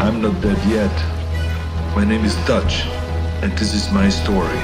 I'm not dead yet. My name is Dutch, and this is my story.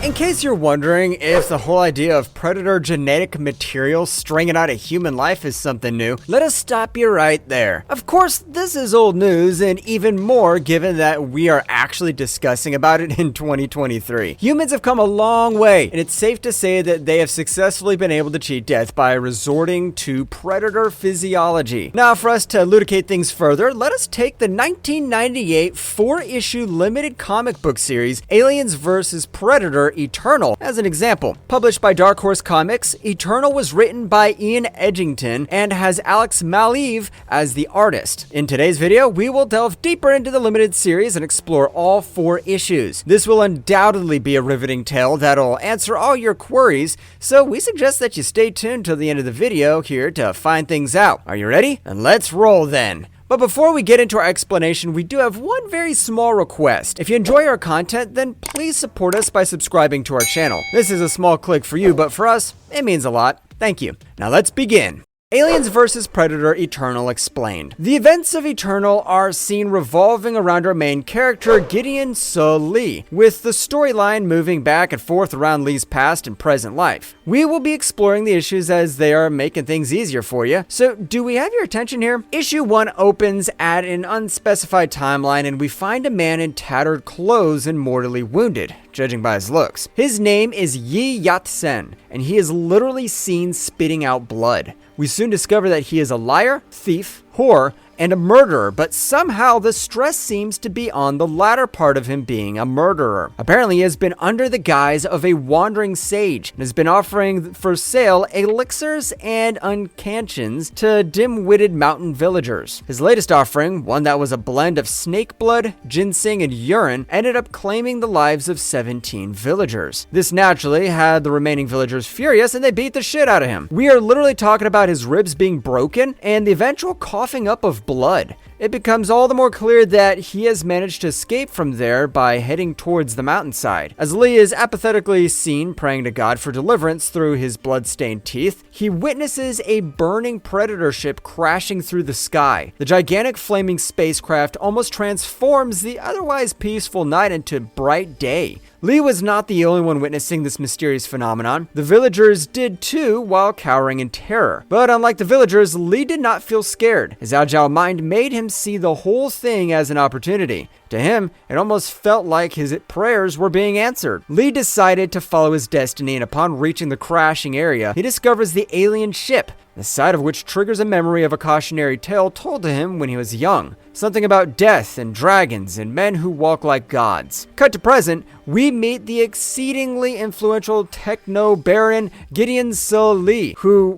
In case you're wondering if the whole idea of predator genetic material stringing out a human life is something new, let us stop you right there. Of course, this is old news, and even more given that we are actually discussing about it in 2023. Humans have come a long way, and it's safe to say that they have successfully been able to cheat death by resorting to predator physiology. Now, for us to elucidate things further, let us take the 1998 4-issue limited comic book series Aliens vs. Predator Eternal as an example. Published by Dark Horse Comics, Eternal was written by Ian Edgington and has Alex Maleev as the artist. In today's video, we will delve deeper into the limited series and explore all 4 issues. This will undoubtedly be a riveting tale that'll answer all your queries, so we suggest that you stay tuned till the end of the video here to find things out. Are you ready? And let's roll then. But before we get into our explanation, we do have one very small request. If you enjoy our content, then please support us by subscribing to our channel. This is a small click for you, but for us, it means a lot. Thank you. Now let's begin. Aliens vs. Predator Eternal explained. The events of Eternal are seen revolving around our main character, Gideon So Lee, with the storyline moving back and forth around Lee's past and present life. We will be exploring the issues as they are making things easier for you. So, do we have your attention here? Issue 1 opens at an unspecified timeline, and we find a man in tattered clothes and mortally wounded, judging by his looks. His name is Yi Yat-sen, and he is literally seen spitting out blood. We soon discover that he is a liar, thief, whore, and a murderer, but somehow the stress seems to be on the latter part of him being a murderer. Apparently, he has been under the guise of a wandering sage and has been offering for sale elixirs and uncantions to dim-witted mountain villagers. His latest offering, one that was a blend of snake blood, ginseng, and urine, ended up claiming the lives of 17 villagers. This naturally had the remaining villagers furious, and they beat the shit out of him. We are literally talking about his ribs being broken and the eventual coughing up of blood. It becomes all the more clear that he has managed to escape from there by heading towards the mountainside. As Lee is apathetically seen praying to God for deliverance through his blood-stained teeth, he witnesses a burning predator ship crashing through the sky. The gigantic flaming spacecraft almost transforms the otherwise peaceful night into bright day. Lee was not the only one witnessing this mysterious phenomenon. The villagers did too, while cowering in terror. But unlike the villagers, Lee did not feel scared. His agile mind made him see the whole thing as an opportunity. To him, it almost felt like his prayers were being answered. Lee decided to follow his destiny, and upon reaching the crashing area, he discovers the alien ship, the sight of which triggers a memory of a cautionary tale told to him when he was young. Something about death and dragons and men who walk like gods. Cut to present, we meet the exceedingly influential techno baron Gideon So Lee, who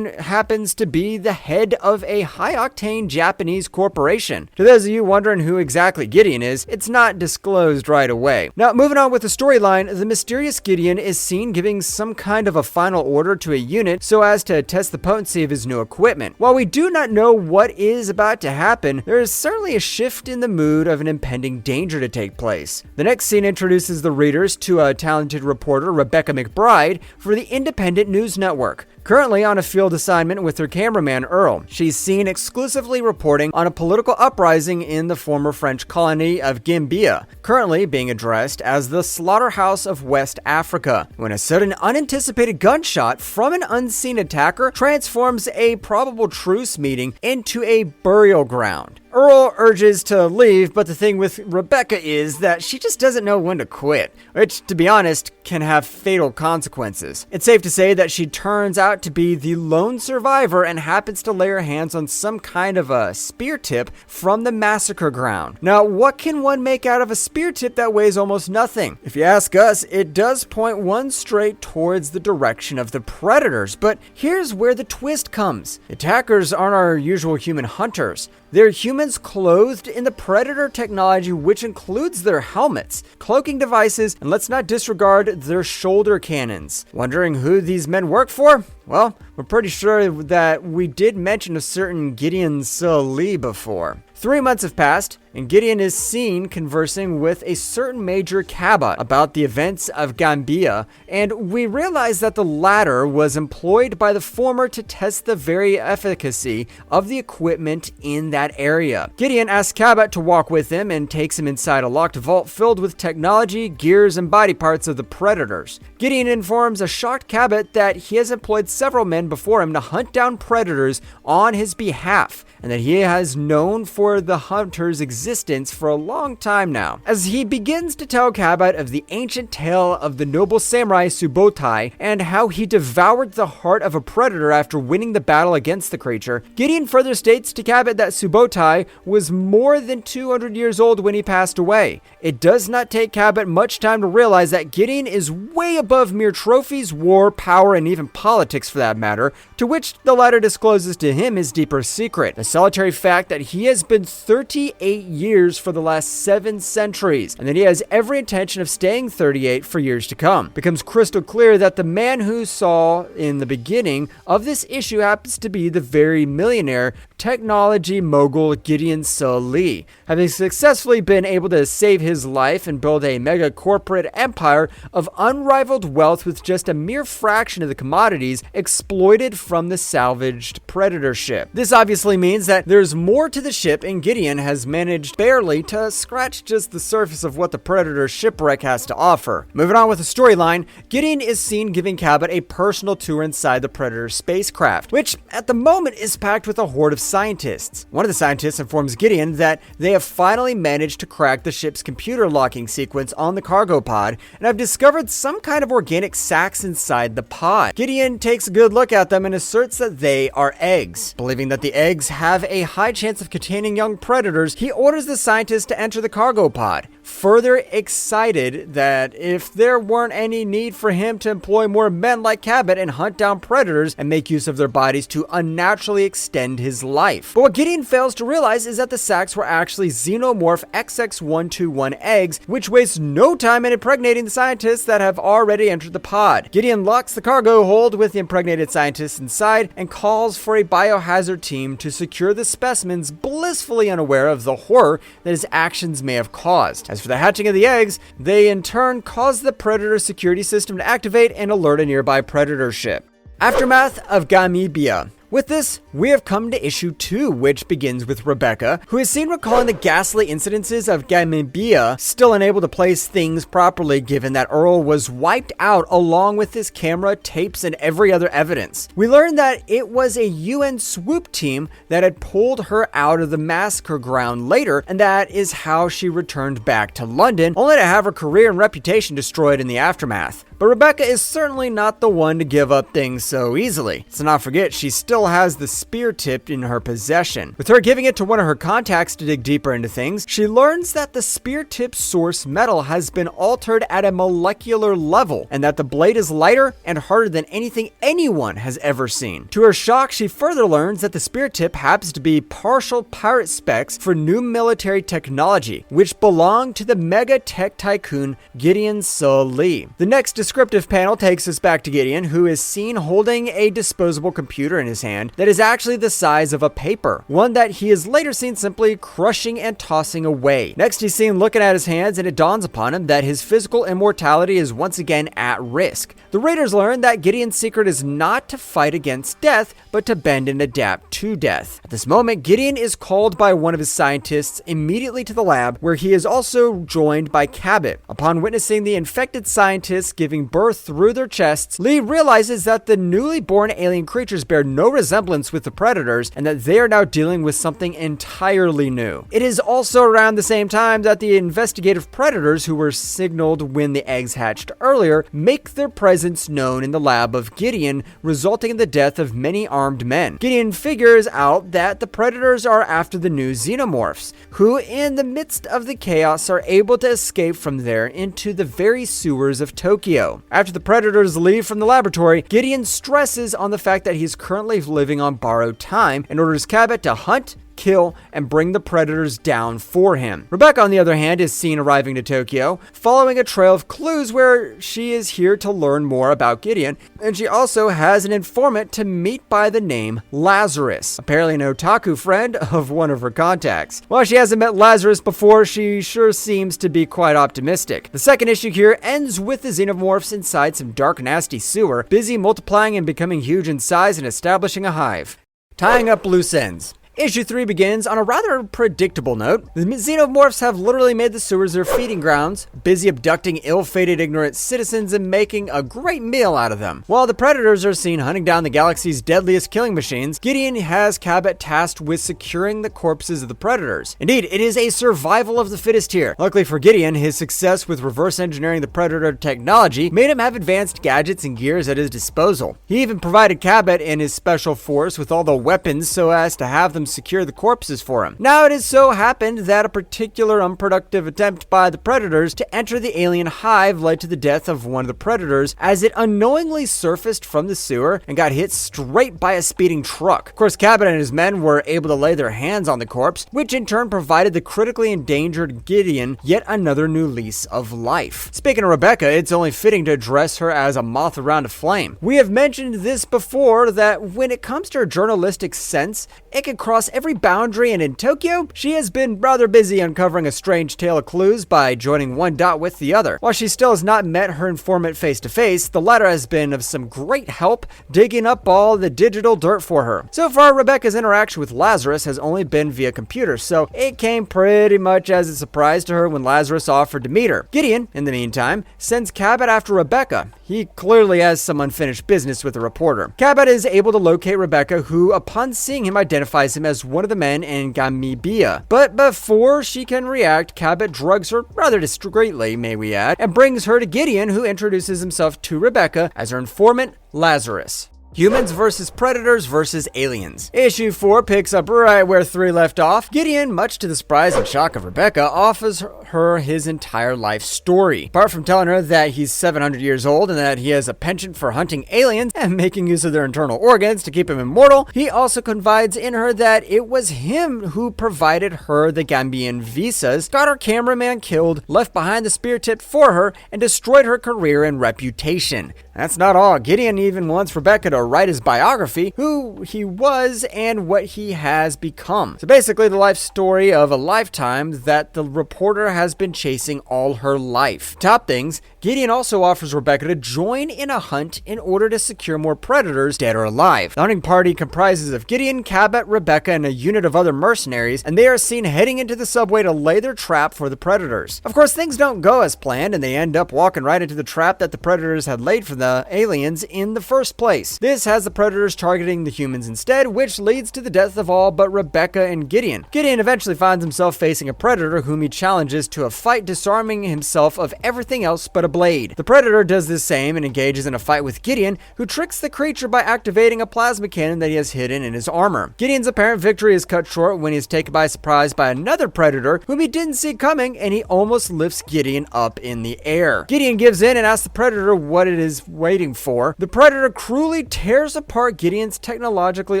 happens to be the head of a high-octane Japanese corporation. To those of you wondering who exactly Gideon is, it's not disclosed right away. Now, moving on with the storyline, the mysterious Gideon is seen giving some kind of a final order to a unit so as to test the potency of his new equipment. While we do not know what is about to happen, there is certainly a shift in the mood of an impending danger to take place. The next scene introduces the readers to a talented reporter, Rebecca McBride, for the Independent News Network. Currently on a field assignment with her cameraman Earl, she's seen exclusively reporting on a political uprising in the former French colony of Gambia, currently being addressed as the slaughterhouse of West Africa, when a sudden unanticipated gunshot from an unseen attacker transforms a probable truce meeting into a burial ground. Earl urges to leave, but the thing with Rebecca is that she just doesn't know when to quit, which, to be honest, can have fatal consequences. It's safe to say that she turns out to be the lone survivor and happens to lay her hands on some kind of a spear tip from the massacre ground. Now, what can one make out of a spear tip that weighs almost nothing? If you ask us, it does point one straight towards the direction of the predators, but here's where the twist comes. Attackers aren't our usual human hunters. They're humans clothed in the predator technology, which includes their helmets, cloaking devices, and let's not disregard their shoulder cannons. Wondering who these men work for? Well, we're pretty sure that we did mention a certain Gideon So Lee before. 3 months have passed, and Gideon is seen conversing with a certain Major Cabot about the events of Gambia, and we realize that the latter was employed by the former to test the very efficacy of the equipment in that area. Gideon asks Cabot to walk with him and takes him inside a locked vault filled with technology, gears, and body parts of the predators. Gideon informs a shocked Cabot that he has employed several men before him to hunt down predators on his behalf, and that he has known for the hunter's existence for a long time now. As he begins to tell Cabot of the ancient tale of the noble samurai Subotai and how he devoured the heart of a predator after winning the battle against the creature, Gideon further states to Cabot that Subotai was more than 200 years old when he passed away. It does not take Cabot much time to realize that Gideon is way above mere trophies, war, power, and even politics for that matter, to which the latter discloses to him his deeper secret, the solitary fact that he has been 38 years for the last 7 centuries, and that he has every intention of staying 38 for years to come. It becomes crystal clear that the man who saw in the beginning of this issue happens to be the very millionaire technology mogul Gideon Lee. Having successfully been able to save his life and build a mega corporate empire of unrivaled wealth with just a mere fraction of the commodities exploited from the salvaged Predator ship. This obviously means that there's more to the ship, and Gideon has managed barely to scratch just the surface of what the Predator shipwreck has to offer. Moving on with the storyline, Gideon is seen giving Cabot a personal tour inside the Predator spacecraft, which at the moment is packed with a horde of scientists. One of the scientists informs Gideon that they have finally managed to crack the ship's computer locking sequence on the cargo pod and have discovered some kind of organic sacs inside the pod. Gideon takes a good look at them and asserts that they are eggs. Believing that the eggs have a high chance of containing young predators, he orders the scientists to enter the cargo pod, further excited that if there weren't any need for him to employ more men like Cabot and hunt down predators and make use of their bodies to unnaturally extend his life. But what Gideon fails to realize is that the sacs were actually xenomorph XX121 eggs, which waste no time in impregnating the scientists that have already entered the pod. Gideon locks the cargo hold with the impregnated scientists inside and calls for a biohazard team to secure the specimens, blissfully unaware of the horror that his actions may have caused. As for the hatching of the eggs, they in turn cause the Predator security system to activate and alert a nearby Predator ship. Aftermath of Gambia. With this, we have come to issue 2, which begins with Rebecca, who is seen recalling the ghastly incidences of Gambia, still unable to place things properly given that Earl was wiped out along with his camera, tapes, and every other evidence. We learned that it was a UN swoop team that had pulled her out of the massacre ground later, and that is how she returned back to London, only to have her career and reputation destroyed in the aftermath. But Rebecca is certainly not the one to give up things so easily. Let's not forget, she still has the spear tip in her possession. With her giving it to one of her contacts to dig deeper into things, she learns that the spear tip source metal has been altered at a molecular level, and that the blade is lighter and harder than anything anyone has ever seen. To her shock, she further learns that the spear tip happens to be partial pirate specs for new military technology, which belong to the mega tech tycoon Gideon Lee. The next descriptive panel takes us back to Gideon, who is seen holding a disposable computer in his hand that is actually the size of a paper, one that he is later seen simply crushing and tossing away. Next, he's seen looking at his hands, and it dawns upon him that his physical immortality is once again at risk. The Raiders learn that Gideon's secret is not to fight against death, but to bend and adapt to death. At this moment, Gideon is called by one of his scientists immediately to the lab, where he is also joined by Cabot. Upon witnessing the infected scientists giving birth through their chests, Lee realizes that the newly born alien creatures bear no resemblance with the predators, and that they are now dealing with something entirely new. It is also around the same time that the investigative predators who were signaled when the eggs hatched earlier make their presence known in the lab of Gideon, resulting in the death of many armed men. Gideon figures out that the predators are after the new xenomorphs, who in the midst of the chaos are able to escape from there into the very sewers of Tokyo. After the predators leave from the laboratory, Gideon stresses on the fact that he's currently living on borrowed time and orders Cabot to hunt, kill, and bring the predators down for him. Rebecca, on the other hand, is seen arriving to Tokyo, following a trail of clues where she is here to learn more about Gideon, and she also has an informant to meet by the name Lazarus, apparently an otaku friend of one of her contacts. While she hasn't met Lazarus before, she sure seems to be quite optimistic. The second issue here ends with the xenomorphs inside some dark, nasty sewer, busy multiplying and becoming huge in size and establishing a hive. Tying up loose ends. Issue 3 begins on a rather predictable note. The xenomorphs have literally made the sewers their feeding grounds, busy abducting ill-fated ignorant citizens and making a great meal out of them. While the predators are seen hunting down the galaxy's deadliest killing machines, Gideon has Cabot tasked with securing the corpses of the predators. Indeed, it is a survival of the fittest here. Luckily for Gideon, his success with reverse engineering the predator technology made him have advanced gadgets and gears at his disposal. He even provided Cabot and his special force with all the weapons so as to have them secure the corpses for him. Now it has so happened that a particular unproductive attempt by the predators to enter the alien hive led to the death of one of the predators as it unknowingly surfaced from the sewer and got hit straight by a speeding truck. Of course, Cabot and his men were able to lay their hands on the corpse, which in turn provided the critically endangered Gideon yet another new lease of life. Speaking of Rebecca, it's only fitting to address her as a moth around a flame. We have mentioned this before, that when it comes to her journalistic sense, it can cross every boundary, and in Tokyo, she has been rather busy uncovering a strange tale of clues by joining one dot with the other. While she still has not met her informant face to face, the latter has been of some great help digging up all the digital dirt for her. So far, Rebecca's interaction with Lazarus has only been via computer, so it came pretty much as a surprise to her when Lazarus offered to meet her. Gideon, in the meantime, sends Cabot after Rebecca. He clearly has some unfinished business with the reporter. Cabot is able to locate Rebecca, who, upon seeing him, identifies him as one of the men in Gamibia. But before she can react, Cabot drugs her rather discreetly, may we add, and brings her to Gideon, who introduces himself to Rebecca as her informant, Lazarus. Humans versus predators versus aliens. Issue 4 picks up right where 3 left off. Gideon, much to the surprise and shock of Rebecca, offers her his entire life story. Apart from telling her that he's 700 years old and that he has a penchant for hunting aliens and making use of their internal organs to keep him immortal, he also confides in her that it was him who provided her the Gambian visas, got her cameraman killed, left behind the spear tip for her, and destroyed her career and reputation. That's not all. Gideon even wants Rebecca to write his biography, who he was and what he has become. So basically the life story of a lifetime that the reporter has been chasing all her life. Top things, Gideon also offers Rebecca to join in a hunt in order to secure more predators, dead or alive. The hunting party comprises of Gideon, Cabot, Rebecca, and a unit of other mercenaries, and they are seen heading into the subway to lay their trap for the predators. Of course, things don't go as planned, and they end up walking right into the trap that the predators had laid for the aliens in the first place. This has the predators targeting the humans instead, which leads to the death of all but Rebecca and Gideon. Gideon eventually finds himself facing a predator whom he challenges to a fight, disarming himself of everything else but a blade. The predator does the same and engages in a fight with Gideon, who tricks the creature by activating a plasma cannon that he has hidden in his armor. Gideon's apparent victory is cut short when he is taken by surprise by another predator whom he didn't see coming, and he almost lifts Gideon up in the air. Gideon gives in and asks the predator what it is waiting for. The predator cruelly tears apart Gideon's technologically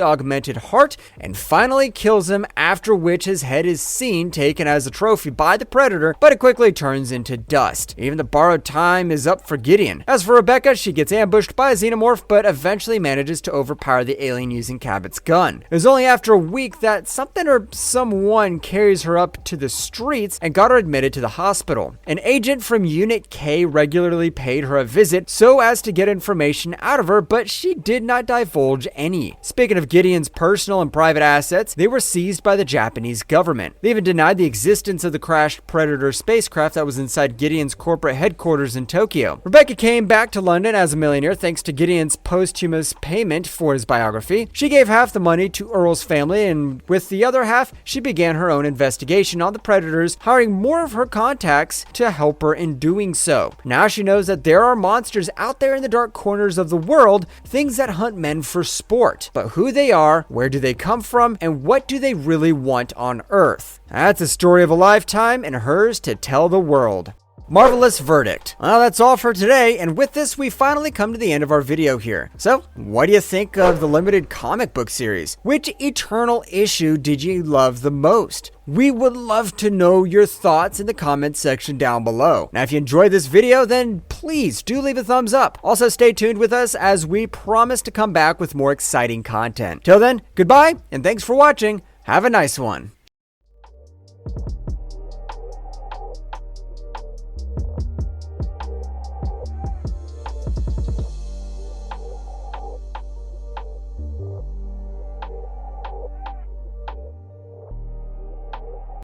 augmented heart and finally kills him, after which his head is seen taken as a trophy by the predator, but it quickly turns into dust. Even the borrowed time is up for Gideon. As for Rebecca, she gets ambushed by a xenomorph, but eventually manages to overpower the alien using Cabot's gun. It was only after a week that something or someone carries her up to the streets and got her admitted to the hospital. An agent from Unit K regularly paid her a visit so as to get information out of her, but she did not divulge any. Speaking of Gideon's personal and private assets, they were seized by the Japanese government. They even denied the existence of the crashed Predator spacecraft that was inside Gideon's corporate headquarters in Tokyo. Rebecca came back to London as a millionaire thanks to Gideon's posthumous payment for his biography. She gave half the money to Earl's family, and with the other half, she began her own investigation on the Predators, hiring more of her contacts to help her in doing so. Now she knows that there are monsters out there in the dark corners of the world, things that hunt men for sport. But who they are, where do they come from, and what do they really want on Earth? That's a story of a lifetime and hers to tell the world. Marvelous verdict. Well, that's all for today, and with this, we finally come to the end of our video here. So, what do you think of the limited comic book series? Which Eternal issue did you love the most? We would love to know your thoughts in the comments section down below. Now, if you enjoyed this video, then please do leave a thumbs up. Also, stay tuned with us as we promise to come back with more exciting content. Till then, goodbye, and thanks for watching. Have a nice one.